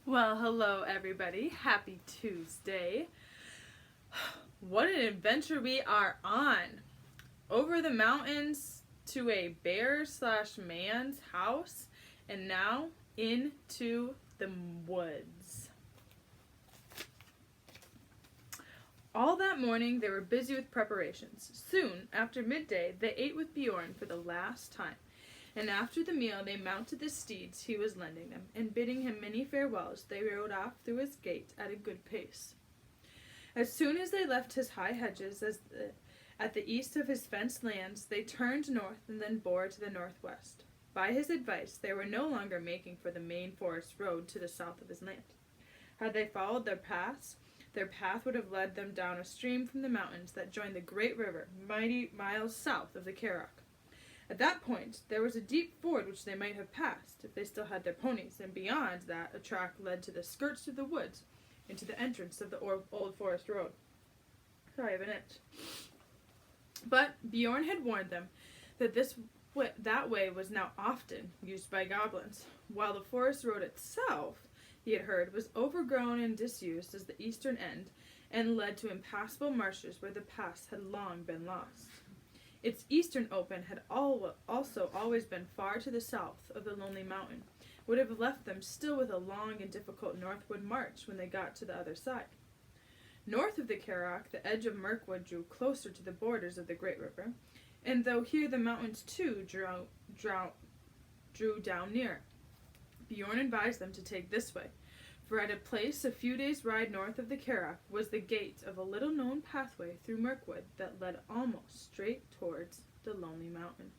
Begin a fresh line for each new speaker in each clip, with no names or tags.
Well, hello everybody. Happy Tuesday. What an adventure we are on. Over the mountains to a bear/man's house and now into the woods. All that morning they were busy with preparations. Soon after midday they ate with Bjorn for the last time. And after the meal they mounted the steeds he was lending them, and bidding him many farewells, they rode off through his gate at a good pace. As soon as they left his high hedges at the east of his fenced lands, they turned north and then bore to the northwest. By his advice, they were no longer making for the main forest road to the south of his land. Had they followed their path would have led them down a stream from the mountains that joined the great river, mighty miles south of the Carrock. At that point, there was a deep ford which they might have passed, if they still had their ponies, and beyond that a track led to the skirts of the woods, into the entrance of the old forest road. Sorry, I have an itch. But Bjorn had warned them that that way was now often used by goblins, while the forest road itself, he had heard, was overgrown and disused as the eastern end, and led to impassable marshes where the paths had long been lost. Its eastern open had also always been far to the south of the lonely mountain, would have left them still with a long and difficult northward march when they got to the other side. North of the Carrock, the edge of Mirkwood drew closer to the borders of the great river, and though here the mountains too drew down near, Bjorn advised them to take this way, for at a place a few days' ride north of the Carrock was the gate of a little-known pathway through Mirkwood that led almost straight towards the lonely mountain.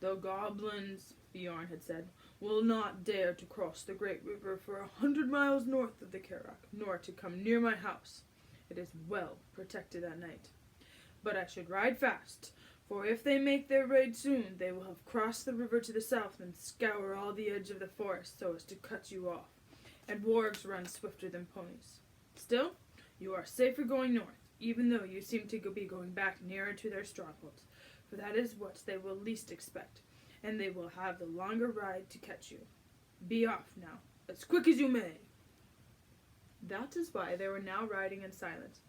"The goblins," Bjorn had said, "will not dare to cross the great river for 100 miles north of the Carrock, nor to come near my house. It is well protected at night. But I should ride fast, for if they make their raid soon, they will have crossed the river to the south and scour all the edge of the forest so as to cut you off. And wargs run swifter than ponies. Still, you are safer going north, even though you seem to be going back nearer to their strongholds, for that is what they will least expect, and they will have the longer ride to catch you. Be off now, as quick as you may." That is why they were now riding in silence,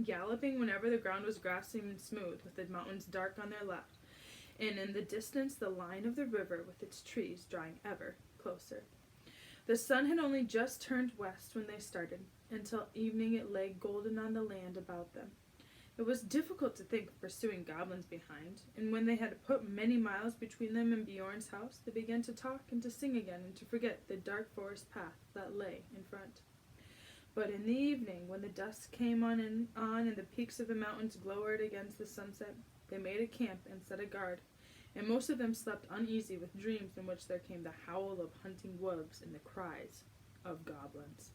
galloping whenever the ground was grassy and smooth, with the mountains dark on their left, and in the distance the line of the river with its trees drawing ever closer. The sun had only just turned west when they started. Until evening it lay golden on the land about them. It was difficult to think of pursuing goblins behind, and when they had put many miles between them and Bjorn's house, they began to talk and to sing again and to forget the dark forest path that lay in front. But in the evening, when the dusk came on and the peaks of the mountains glowered against the sunset, they made a camp and set a guard, and most of them slept uneasy with dreams in which there came the howl of hunting wolves and the cries of goblins.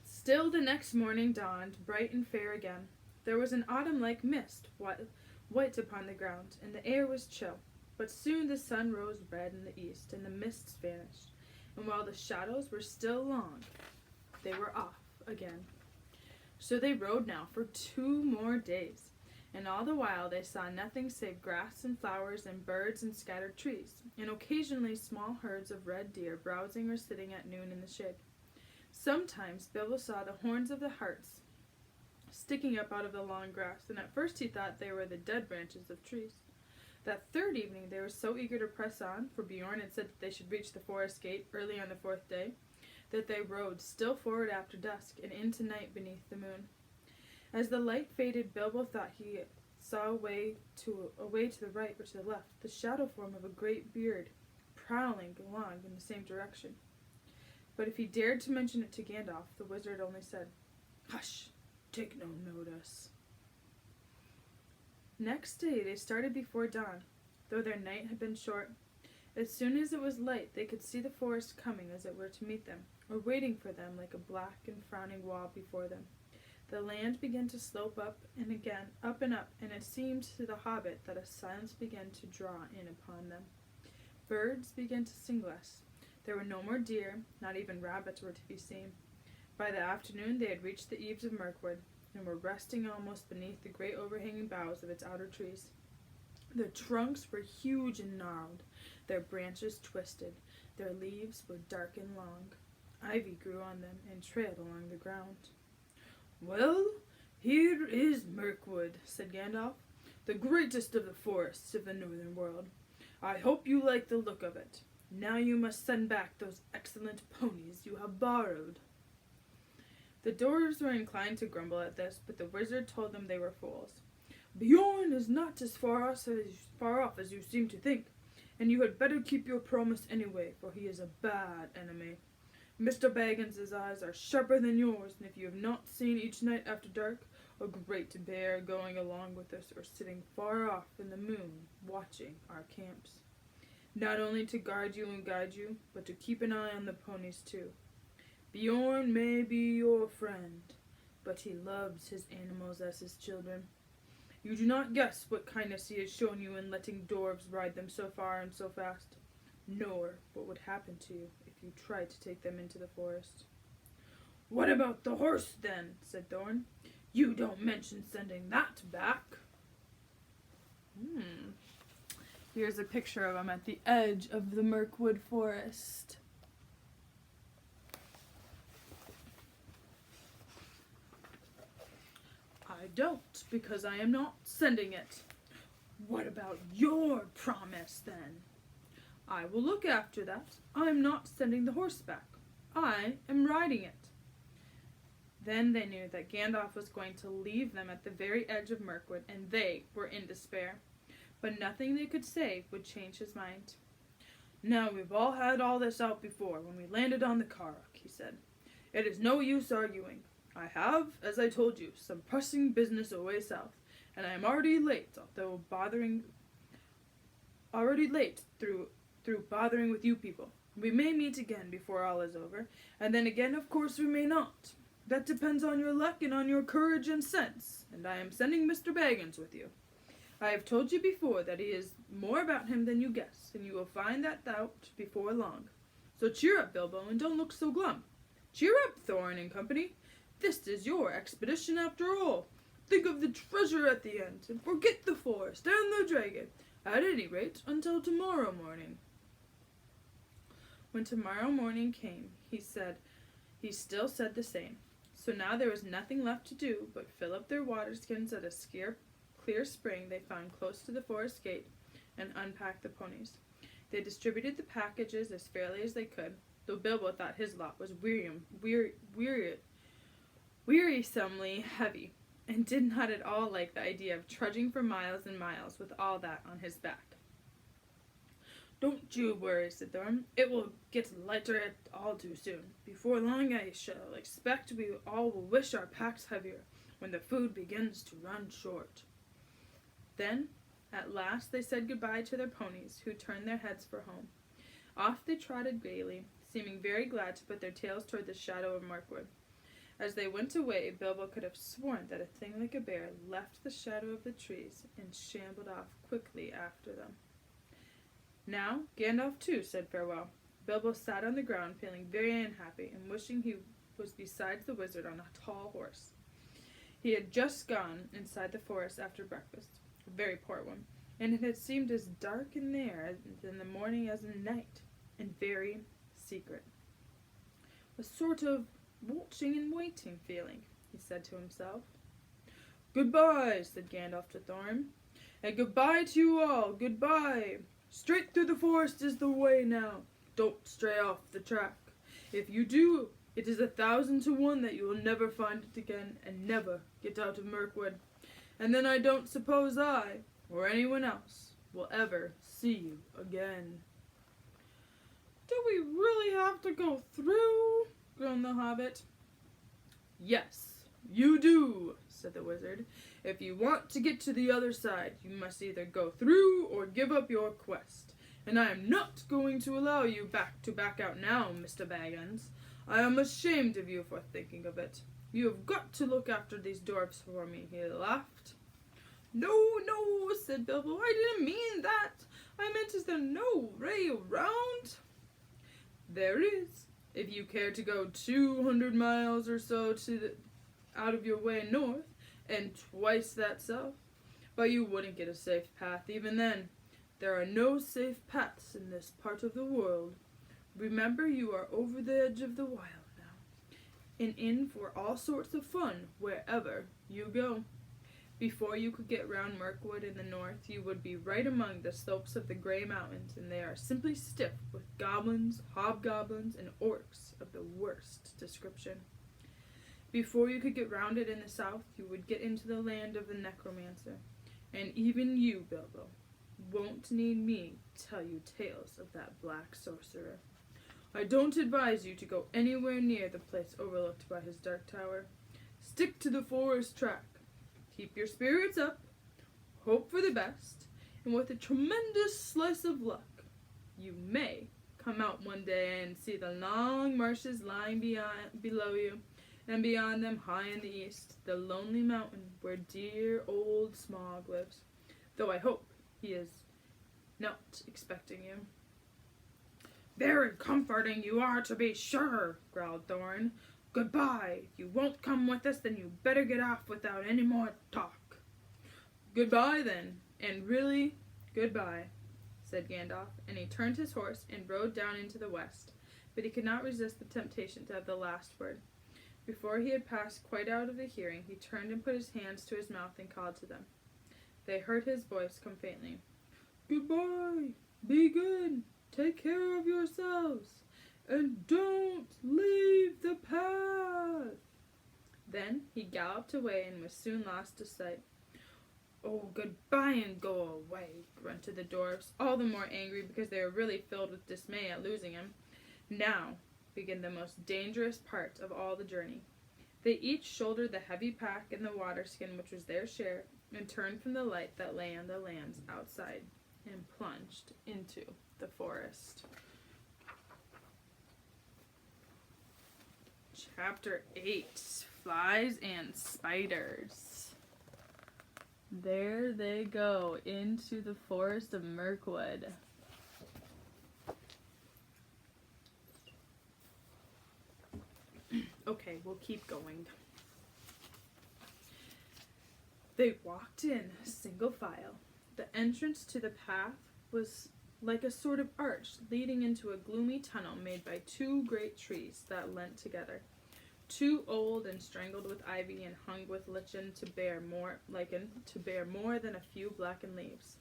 Still the next morning dawned, bright and fair again. There was an autumn-like mist, white upon the ground, and the air was chill. But soon the sun rose red in the east, and the mists vanished, and while the shadows were still long, they were off again. So they rode now for 2 more days, and all the while they saw nothing save grass and flowers and birds and scattered trees, and occasionally small herds of red deer browsing or sitting at noon in the shade. Sometimes Bilbo saw the horns of the harts sticking up out of the long grass, and at first he thought they were the dead branches of trees. That third evening they were so eager to press on, for Bjorn had said that they should reach the forest gate early on the 4th day, that they rode still forward after dusk and into night beneath the moon. As the light faded, Bilbo thought he saw away to the right or to the left the shadow form of a great beard prowling along in the same direction. But if he dared to mention it to Gandalf, the wizard only said, "Hush, take no notice." Next day they started before dawn, though their night had been short. As soon as it was light, they could see the forest coming as it were to meet them, or waiting for them like a black and frowning wall before them. The land began to slope up and again, up, and it seemed to the Hobbit that a silence began to draw in upon them. Birds began to sing less. There were no more deer, not even rabbits were to be seen. By the afternoon they had reached the eaves of Mirkwood, and were resting almost beneath the great overhanging boughs of its outer trees. Their trunks were huge and gnarled, their branches twisted, Their leaves were dark and long. Ivy grew on them and trailed along the ground. "Well, here is Mirkwood," said Gandalf, "the greatest of the forests of the northern world. I hope you like the look of it. Now you must send back those excellent ponies you have borrowed." The dwarves were inclined to grumble at this, but the wizard told them they were fools. "Bjorn is not as far off as you seem to think, and you had better keep your promise anyway, for he is a bad enemy. Mr. Baggins's eyes are sharper than yours, and if you have not seen each night after dark a great bear going along with us or sitting far off in the moon watching our camps, not only to guard you and guide you, but to keep an eye on the ponies too. Bjorn may be your friend, but he loves his animals as his children. You do not guess what kindness he has shown you in letting dwarves ride them so far and so fast, nor what would happen to you if you tried to take them into the forest." "What about the horse, then?" said Thorn. "You don't mention sending that back." Here's a picture of him at the edge of the Mirkwood forest. "I don't, because I am not sending it." "What about your promise, then?" "I will look after that. I am not sending the horse back. I am riding it." Then they knew that Gandalf was going to leave them at the very edge of Mirkwood, and they were in despair. But nothing they could say would change his mind. "Now we've all had all this out before, when we landed on the Karok," he said. "It is no use arguing. I have, as I told you, some pressing business away south, and I am already late, through bothering with you people. We may meet again before all is over, and then again, of course, we may not. That depends on your luck and on your courage and sense, and I am sending Mr. Baggins with you. I have told you before that he is more about him than you guess, and you will find that out before long. So cheer up, Bilbo, and don't look so glum. Cheer up, Thorin and company. This is your expedition after all. Think of the treasure at the end, and forget the forest and the dragon, at any rate until tomorrow morning." When tomorrow morning came, he still said the same. So now there was nothing left to do but fill up their water skins at a clear spring they found close to the forest gate, and unpack the ponies. They distributed the packages as fairly as they could, though Bilbo thought his lot was wearisomely heavy, and did not at all like the idea of trudging for miles and miles with all that on his back. "Don't you worry," said Thorin. "It will get lighter all too soon. Before long I shall expect we all will wish our packs heavier, when the food begins to run short." Then, at last, they said goodbye to their ponies, who turned their heads for home. Off they trotted gaily, seeming very glad to put their tails toward the shadow of Mirkwood. As they went away, Bilbo could have sworn that a thing like a bear left the shadow of the trees and shambled off quickly after them. Now, Gandalf too said farewell. Bilbo sat on the ground, feeling very unhappy, and wishing he was beside the wizard on a tall horse. He had just gone inside the forest after breakfast, a very poor one, and it had seemed as dark in there in the morning as in night, and very secret. "A sort of watching and waiting feeling," he said to himself. "Goodbye," said Gandalf to Thorin, "and goodbye to you all, goodbye. Straight through the forest is the way now. Don't stray off the track. If you do, it is 1,000 to 1 that you will never find it again, and never get out of Mirkwood. And then I don't suppose I, or anyone else, will ever see you again." "Do we really have to go through?" groaned the Hobbit. "Yes, you do," said the wizard. "If you want to get to the other side, you must either go through or give up your quest. And I am not going to allow you to back out now, Mr. Baggins. I am ashamed of you for thinking of it. You have got to look after these dwarfs for me," he laughed. No, said Bilbo. "I didn't mean that. I meant, is there no way around?" "There is, if you care to go 200 miles or so out of your way north, and twice that south. But you wouldn't get a safe path even then. There are no safe paths in this part of the world. Remember, you are over the edge of the wild now, and in for all sorts of fun wherever you go. Before you could get round Mirkwood in the north, you would be right among the slopes of the Grey Mountains, and they are simply stiff with goblins, hobgoblins, and orcs of the worst description. Before you could get round it in the south, you would get into the land of the necromancer, and even you, Bilbo, won't need me to tell you tales of that black sorcerer. I don't advise you to go anywhere near the place overlooked by his dark tower. Stick to the forest track. Keep your spirits up, hope for the best, and with a tremendous slice of luck, you may come out one day and see the long marshes lying below you, and beyond them, high in the east, the lonely mountain where dear old Smaug lives, though I hope he is not expecting you. Very comforting you are, to be sure, growled Thorin. Goodbye. If you won't come with us, then you better get off without any more talk. Goodbye, then, and really goodbye, said Gandalf, and he turned his horse and rode down into the west, but he could not resist the temptation to have the last word. Before he had passed quite out of the hearing, he turned and put his hands to his mouth and called to them. They heard his voice come faintly. Goodbye. Be good. Take care of yourselves. And don't leave the path. Then he galloped away and was soon lost to sight. Oh, goodbye and go away, grunted the dwarfs, all the more angry because they were really filled with dismay at losing him. Now began the most dangerous part of all the journey. They each shouldered the heavy pack and the water skin which was their share, and turned from the light that lay on the lands outside, and plunged into the forest. Chapter 8, Flies and Spiders. There they go, into the forest of Mirkwood. Okay, we'll keep going. They walked in single file. The entrance to the path was like a sort of arch leading into a gloomy tunnel made by two great trees that leant together. Too old and strangled with ivy and hung with lichen to bear more than a few blackened leaves.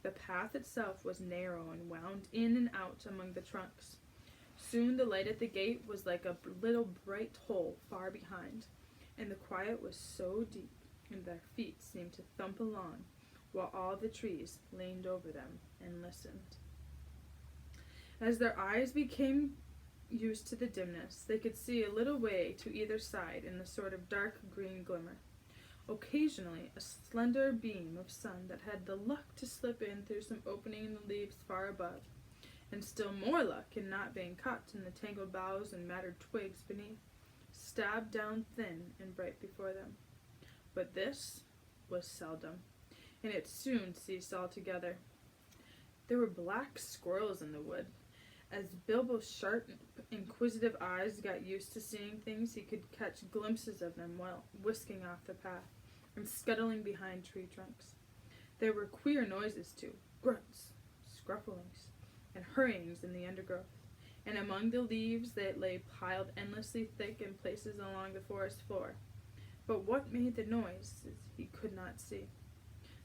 The path itself was narrow and wound in and out among the trunks. Soon the light at the gate was like a little bright hole far behind, and the quiet was so deep, and their feet seemed to thump along, while all the trees leaned over them and listened. As their eyes became used to the dimness, they could see a little way to either side in a sort of dark green glimmer. Occasionally, a slender beam of sun that had the luck to slip in through some opening in the leaves far above, and still more luck in not being caught in the tangled boughs and matted twigs beneath, stabbed down thin and bright before them. But this was seldom, and it soon ceased altogether. There were black squirrels in the wood. As Bilbo's sharp, inquisitive eyes got used to seeing things, he could catch glimpses of them while whisking off the path and scuttling behind tree trunks. There were queer noises too, grunts, scrufflings, and hurryings in the undergrowth, and among the leaves that lay piled endlessly thick in places along the forest floor. But what made the noises he could not see.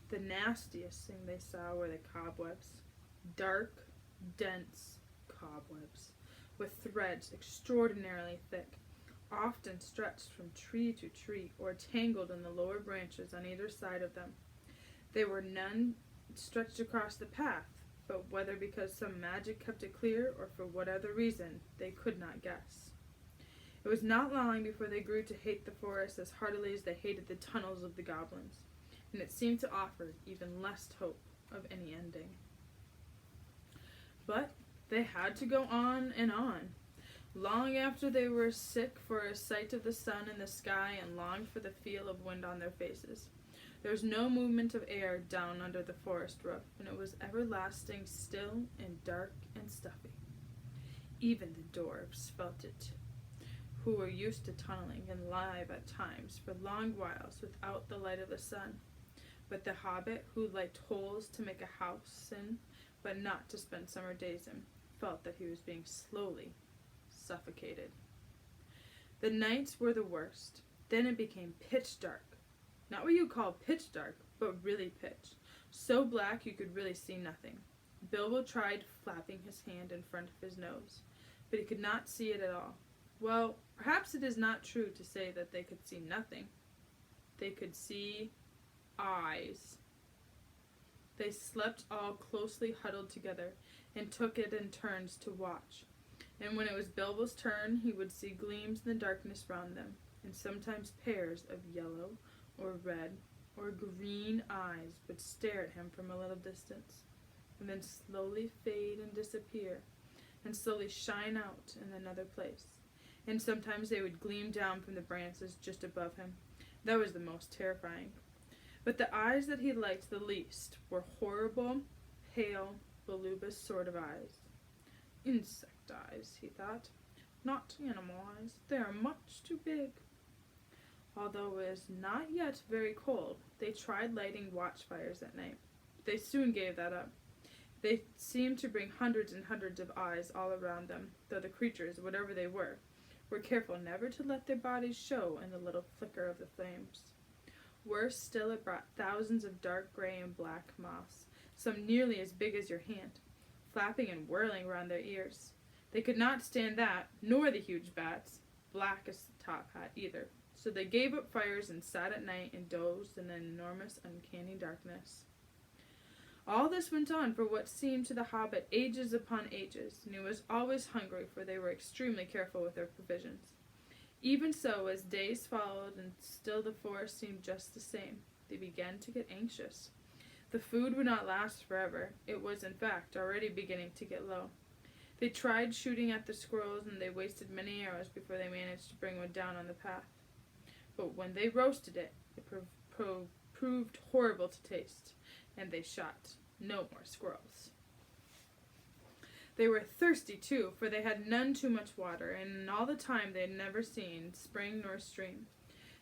The nastiest thing they saw were the cobwebs, dark, dense cobwebs, with threads extraordinarily thick, often stretched from tree to tree or tangled in the lower branches on either side of them. There were none stretched across the path, but whether because some magic kept it clear or for what other reason, they could not guess. It was not long before they grew to hate the forest as heartily as they hated the tunnels of the goblins, and it seemed to offer even less hope of any ending. But they had to go on and on. Long after they were sick for a sight of the sun in the sky and longed for the feel of wind on their faces. There was no movement of air down under the forest roof, and it was everlasting still and dark and stuffy. Even the dwarfs felt it, who were used to tunneling and live at times for long whiles without the light of the sun. But the hobbit, who liked holes to make a house in, but not to spend summer days in, felt that he was being slowly suffocated. The nights were the worst. Then it became pitch dark. Not what you call pitch dark, but really pitch. So black you could really see nothing. Bilbo tried flapping his hand in front of his nose, but he could not see it at all. Well, perhaps it is not true to say that they could see nothing. They could see eyes. They slept all closely huddled together and took it in turns to watch. And when it was Bilbo's turn, he would see gleams in the darkness round them, and sometimes pairs of yellow or red or green eyes would stare at him from a little distance, and then slowly fade and disappear, and slowly shine out in another place. And sometimes they would gleam down from the branches just above him. That was the most terrifying. But the eyes that he liked the least were horrible, pale, voluptuous sort of eyes. Insect eyes, he thought. Not animal eyes. They are much too big. Although it was not yet very cold, they tried lighting watchfires at night. They soon gave that up. They seemed to bring hundreds and hundreds of eyes all around them, though the creatures, whatever they were careful never to let their bodies show in the little flicker of the flames. Worse still, it brought thousands of dark gray and black moths, some nearly as big as your hand, flapping and whirling round their ears. They could not stand that, nor the huge bats, black as the top hat either. So they gave up fires and sat at night and dozed in an enormous, uncanny darkness. All this went on for what seemed to the Hobbit ages upon ages, and he was always hungry, for they were extremely careful with their provisions. Even so, as days followed and still the forest seemed just the same, they began to get anxious. The food would not last forever. It was, in fact, already beginning to get low. They tried shooting at the squirrels, and they wasted many arrows before they managed to bring one down on the path. But when they roasted it, it proved horrible to taste, and they shot no more squirrels. They were thirsty, too, for they had none too much water, and in all the time they had never seen spring nor stream.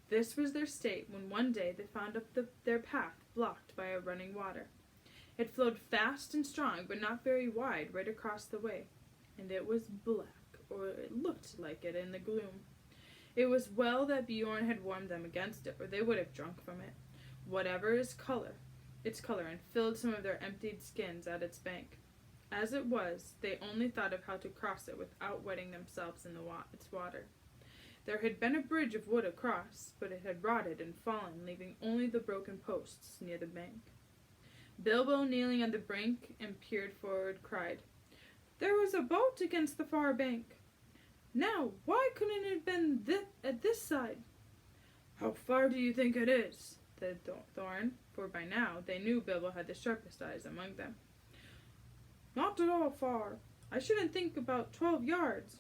This was their state when one day they found their path blocked by a running water. It flowed fast and strong, but not very wide, right across the way, and it was black, or it looked like it in the gloom. It was well that Bjorn had warned them against it, or they would have drunk from it. Whatever its color, and filled some of their emptied skins at its bank. As it was, they only thought of how to cross it without wetting themselves in its water. There had been a bridge of wood across, but it had rotted and fallen, leaving only the broken posts near the bank. Bilbo, kneeling on the brink and peered forward, cried, "There was a boat against the far bank. Now, why couldn't it have been at this side?" "How far do you think it is?" said Thorin, for by now they knew Bilbo had the sharpest eyes among them. "Not at all far. I shouldn't think about 12 yards.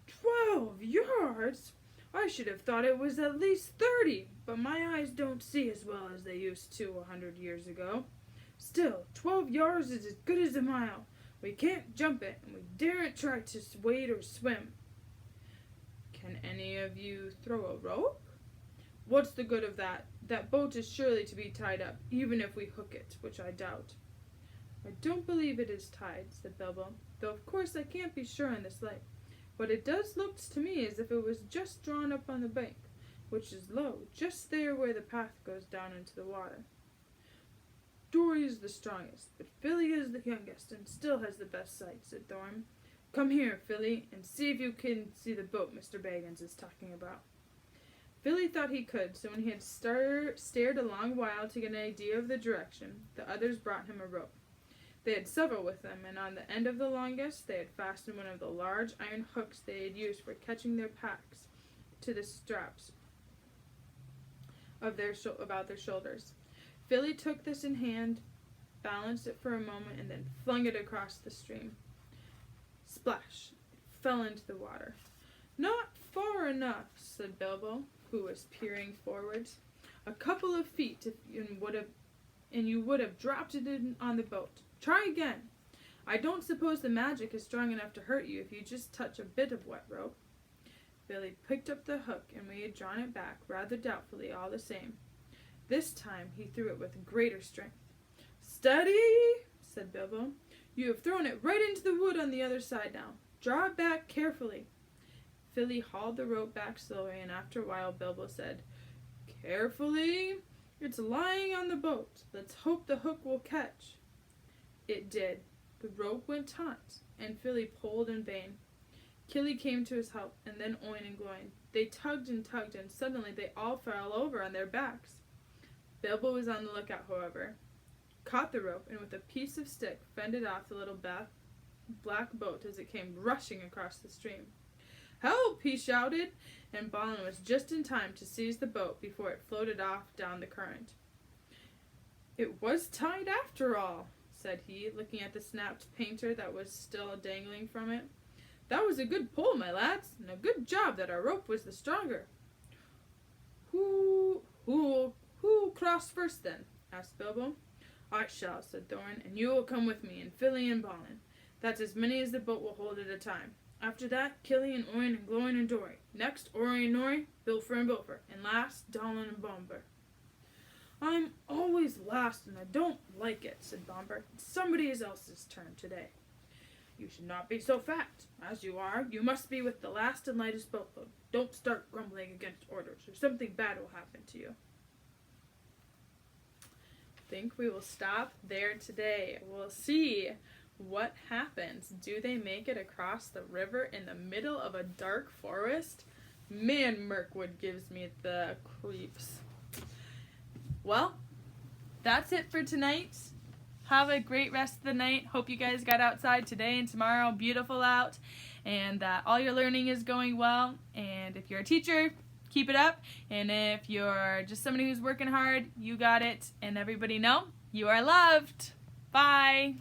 12 yards? I should have thought it was at least 30, but my eyes don't see as well as they used to 100 years ago. Still, 12 yards is as good as a mile. We can't jump it, and we daren't try to wade or swim." "Can any of you throw a rope?" "What's the good of that? That boat is surely to be tied up, even if we hook it, which I doubt." "I don't believe it is tied," said Bilbo, "though of course I can't be sure in this light. But it does look to me as if it was just drawn up on the bank, which is low, just there where the path goes down into the water." "Dory is the strongest, but Philly is the youngest and still has the best sight," said Thorin. "Come here, Philly, and see if you can see the boat Mr. Baggins is talking about." Philly thought he could, so when he had stared a long while to get an idea of the direction, the others brought him a rope. They had several with them, and on the end of the longest they had fastened one of the large iron hooks they had used for catching their packs to the straps of about their shoulders. Philly took this in hand, balanced it for a moment, and then flung it across the stream. Splash! It fell into the water. "Not far enough," said Bilbo, who was peering forwards. "A couple of feet, and you would have dropped it on the boat. Try again. I don't suppose the magic is strong enough to hurt you if you just touch a bit of wet rope." Billy picked up the hook, and we had drawn it back, rather doubtfully all the same. This time he threw it with greater strength. "Steady!" said Bilbo. You have thrown it right into the wood on the other side now. Draw it back carefully." Philly hauled the rope back slowly, and after a while Bilbo said, "Carefully. It's lying on the boat. Let's hope the hook will catch." It did. The rope went taut, and Philly pulled in vain. Killy came to his help, and then Oin and Gloin. They tugged, and suddenly they all fell over on their backs. Bilbo was on the lookout, however, caught the rope, and with a piece of stick fended off the little black boat as it came rushing across the stream. "Help!" he shouted, and Balin was just in time to seize the boat before it floated off down the current. "It was tied after all," said he, looking at the snapped painter that was still dangling from it. "That was a good pull, my lads, and a good job that our rope was the stronger." Who'll cross first, then?" asked Bilbo. "I shall," said Thorin, "and you will come with me, and Philly and Balin. That's as many as the boat will hold at a time. After that, Killy and Oin and Gloin and Dori. Next, Ori and Nori, Bilfer and Bilfer, and last, Donlin and Bomber." "I'm always last, and I don't like it," said Bomber. "It's somebody else's turn today." "You should not be so fat. As you are, you must be with the last and lightest boatload. Don't start grumbling against orders, or something bad will happen to you." I think we will stop there today. We'll see what happens. Do they make it across the river in the middle of a dark forest? Man, Mirkwood gives me the creeps. Well, that's it for tonight. Have a great rest of the night. Hope you guys got outside today and tomorrow. Beautiful out. And that all your learning is going well. And if you're a teacher, keep it up. And if you're just somebody who's working hard, you got it. And everybody know you are loved. Bye.